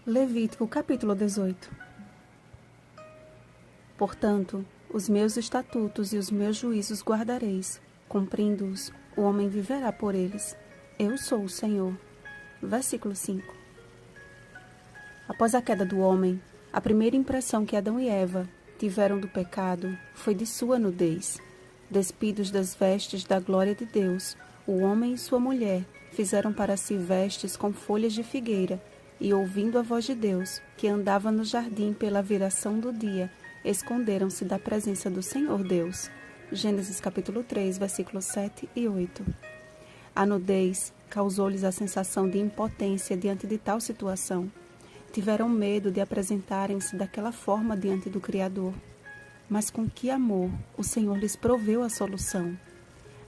Levítico capítulo 18. Portanto, os meus estatutos e os meus juízos guardareis, cumprindo-os, o homem viverá por eles. Eu sou o Senhor. Versículo 5. Após a queda do homem, a primeira impressão que Adão e Eva tiveram do pecado foi de sua nudez. Despidos das vestes da glória de Deus, o homem e sua mulher fizeram para si vestes com folhas de figueira, e ouvindo a voz de Deus, que andava no jardim pela viração do dia, esconderam-se da presença do Senhor Deus. Gênesis capítulo 3, versículos 7 e 8. A nudez causou-lhes a sensação de impotência diante de tal situação. Tiveram medo de apresentarem-se daquela forma diante do Criador. Mas com que amor o Senhor lhes proveu a solução.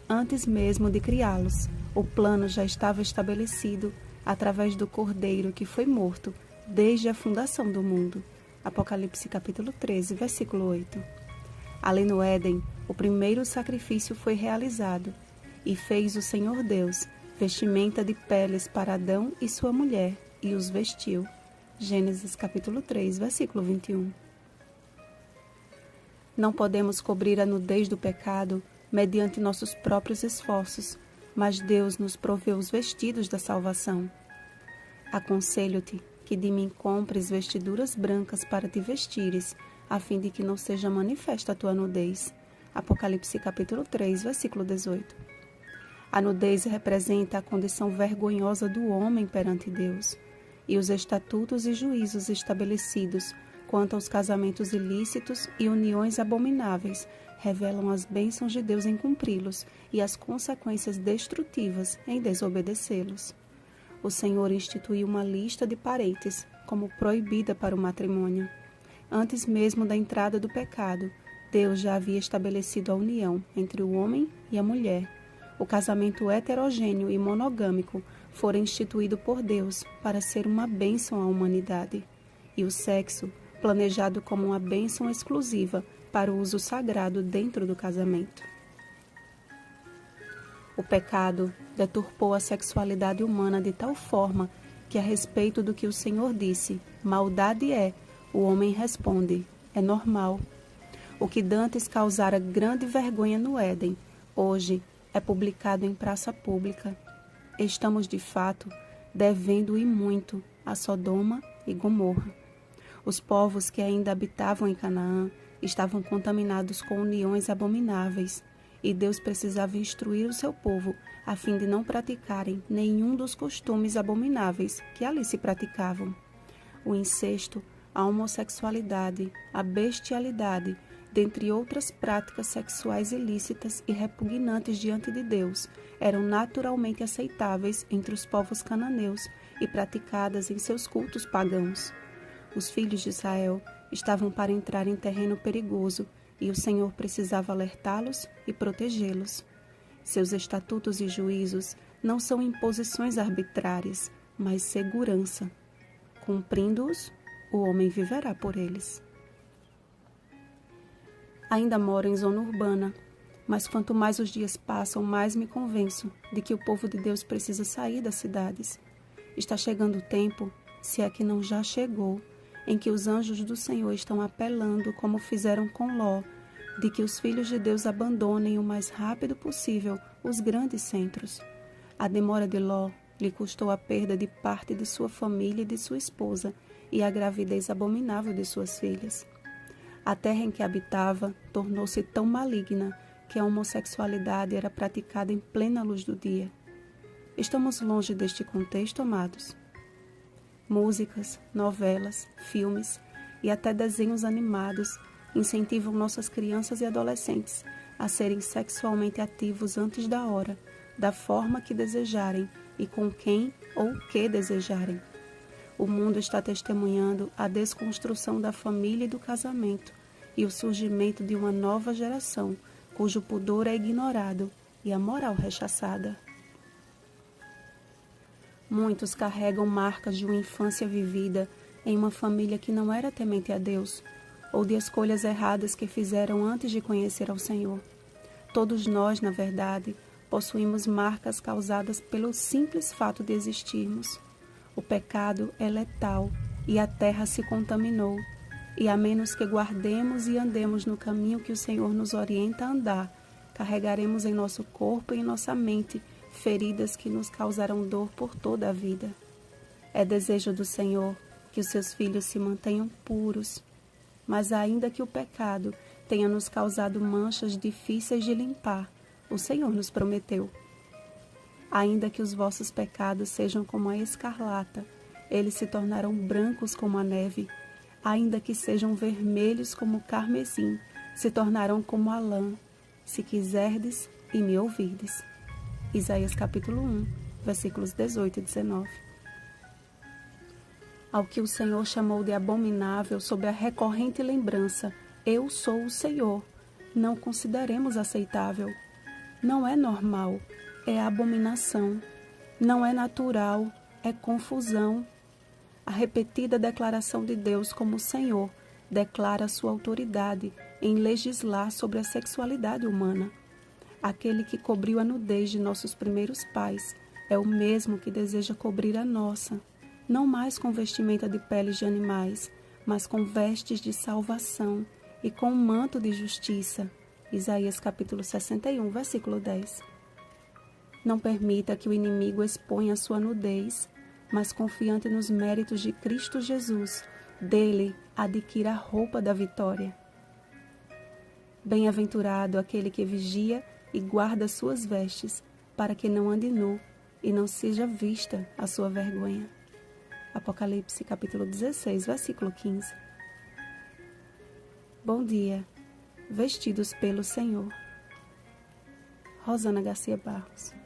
Antes mesmo de criá-los, o plano já estava estabelecido através do Cordeiro que foi morto desde a fundação do mundo. Apocalipse capítulo 13, versículo 8. Ali no Éden, o primeiro sacrifício foi realizado, e fez o Senhor Deus vestimenta de peles para Adão e sua mulher, e os vestiu. Gênesis capítulo 3, versículo 21. Não podemos cobrir a nudez do pecado mediante nossos próprios esforços, mas Deus nos proveu os vestidos da salvação. Aconselho-te que de mim compres vestiduras brancas para te vestires, a fim de que não seja manifesta a tua nudez. Apocalipse capítulo 3, versículo 18. A nudez representa a condição vergonhosa do homem perante Deus, e os estatutos e juízos estabelecidos quanto aos casamentos ilícitos e uniões abomináveis revelam as bênçãos de Deus em cumpri-los e as consequências destrutivas em desobedecê-los. O Senhor instituiu uma lista de parentes como proibida para o matrimônio. Antes mesmo da entrada do pecado, Deus já havia estabelecido a união entre o homem e a mulher. O casamento heterogêneo e monogâmico fora instituído por Deus para ser uma bênção à humanidade. E o sexo, planejado como uma bênção exclusiva para o uso sagrado dentro do casamento. O pecado deturpou a sexualidade humana de tal forma que, a respeito do que o Senhor disse, maldade é, o homem responde, é normal. O que dantes causara grande vergonha no Éden, hoje é publicado em praça pública. Estamos, de fato, devendo e muito a Sodoma e Gomorra. Os povos que ainda habitavam em Canaã estavam contaminados com uniões abomináveis, e Deus precisava instruir o seu povo a fim de não praticarem nenhum dos costumes abomináveis que ali se praticavam. O incesto, a homossexualidade, a bestialidade, dentre outras práticas sexuais ilícitas e repugnantes diante de Deus, eram naturalmente aceitáveis entre os povos cananeus e praticadas em seus cultos pagãos. Os filhos de Israel estavam para entrar em terreno perigoso e o Senhor precisava alertá-los e protegê-los. Seus estatutos e juízos não são imposições arbitrárias, mas segurança. Cumprindo-os, o homem viverá por eles. Ainda moro em zona urbana, mas quanto mais os dias passam, mais me convenço de que o povo de Deus precisa sair das cidades. Está chegando o tempo, se é que não já chegou, em que os anjos do Senhor estão apelando, como fizeram com Ló, de que os filhos de Deus abandonem o mais rápido possível os grandes centros. A demora de Ló lhe custou a perda de parte de sua família e de sua esposa e a gravidez abominável de suas filhas. A terra em que habitava tornou-se tão maligna que a homossexualidade era praticada em plena luz do dia. Estamos longe deste contexto, amados? Músicas, novelas, filmes e até desenhos animados incentivam nossas crianças e adolescentes a serem sexualmente ativos antes da hora, da forma que desejarem e com quem ou o que desejarem. O mundo está testemunhando a desconstrução da família e do casamento e o surgimento de uma nova geração cujo pudor é ignorado e a moral rechaçada. Muitos carregam marcas de uma infância vivida em uma família que não era temente a Deus, ou de escolhas erradas que fizeram antes de conhecer ao Senhor. Todos nós, na verdade, possuímos marcas causadas pelo simples fato de existirmos. O pecado é letal e a terra se contaminou. E a menos que guardemos e andemos no caminho que o Senhor nos orienta a andar, carregaremos em nosso corpo e em nossa mente feridas que nos causarão dor por toda a vida. É desejo do Senhor que os seus filhos se mantenham puros, mas ainda que o pecado tenha nos causado manchas difíceis de limpar, o Senhor nos prometeu: ainda que os vossos pecados sejam como a escarlata, eles se tornarão brancos como a neve. Ainda que sejam vermelhos como o carmesim, se tornarão como a lã, se quiserdes e me ouvirdes. Isaías capítulo 1, versículos 18 e 19. Ao que o Senhor chamou de abominável sob a recorrente lembrança, eu sou o Senhor, não consideremos aceitável. Não é normal, é abominação. Não é natural, é confusão. A repetida declaração de Deus como Senhor declara sua autoridade em legislar sobre a sexualidade humana. Aquele que cobriu a nudez de nossos primeiros pais é o mesmo que deseja cobrir a nossa, não mais com vestimenta de peles de animais, mas com vestes de salvação e com um manto de justiça. Isaías capítulo 61, versículo 10. Não permita que o inimigo exponha sua nudez, mas confiante nos méritos de Cristo Jesus, dele adquira a roupa da vitória. Bem-aventurado aquele que vigia e guarda suas vestes, para que não ande nu e não seja vista a sua vergonha. Apocalipse capítulo 16, versículo 15. Bom dia, vestidos pelo Senhor. Rosana Garcia Barros.